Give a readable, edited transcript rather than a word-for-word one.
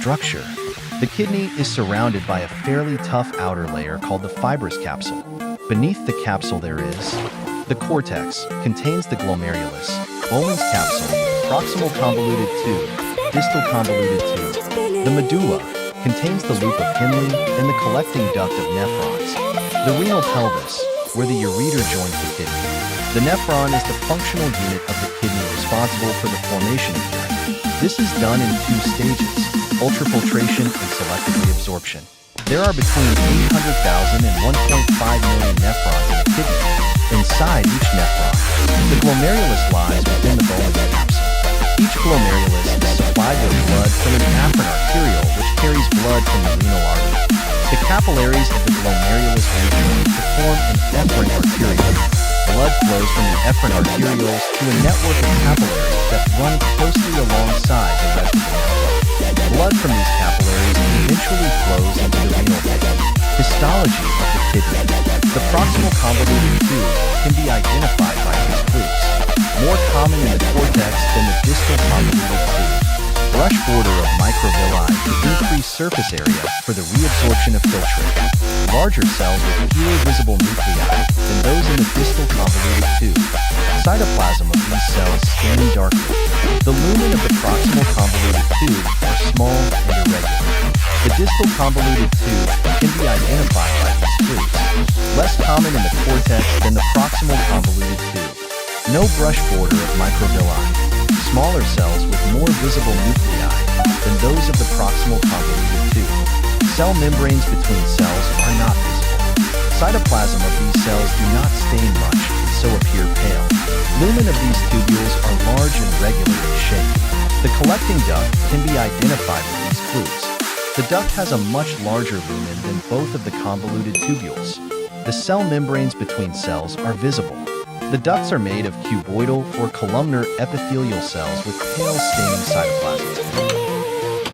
structure. The kidney is surrounded by a fairly tough outer layer called the fibrous capsule. Beneath the capsule there is the cortex, contains the glomerulus, Bowman's capsule, proximal convoluted tube, distal convoluted tube. The medulla contains the loop of Henle and the collecting duct of nephrons. The renal pelvis, where the ureter joins the kidney. The nephron is the functional unit of the kidney responsible for the formation of urine. This is done in 2 stages, ultrafiltration and selective reabsorption. There are between 800,000 and 1.5 million nephrons in the kidney. Inside each nephron, the glomerulus lies within the Bowman capsule. Each glomerulus is supplied with blood from an afferent arteriole which carries blood from the renal artery. The capillaries of the glomerulus rejoin to form an efferent arteriole. Blood flows from the efferent arterioles to a network of capillaries that run closely alongside the rest of the network. Blood from these capillaries eventually flows into the renal vein. Histology of the kidney. The proximal convoluted tube can be identified by these clues. More common in the cortex than the distal convoluted tube. Brush border of microvilli to increase surface area for the reabsorption of filtrate. Larger cells with fewer visible nuclei than those in the distal convoluted tube. Cytoplasm of these cells staining darkly. The lumen of the proximal convoluted tube are small and irregular. The distal convoluted tube can be identified by these clues. Less common in the cortex than the proximal convoluted tube. No brush border of microvilli. Smaller cells with more visible nuclei than those of the proximal convoluted tube. Cell membranes between cells are not visible. Cytoplasm of these cells do not stain much and so appear pale. Lumen of these tubules are large and regular in shape. The collecting duct can be identified with these clues. The duct has a much larger lumen than both of the convoluted tubules. The cell membranes between cells are visible. The ducts are made of cuboidal or columnar epithelial cells with pale staining cytoplasm.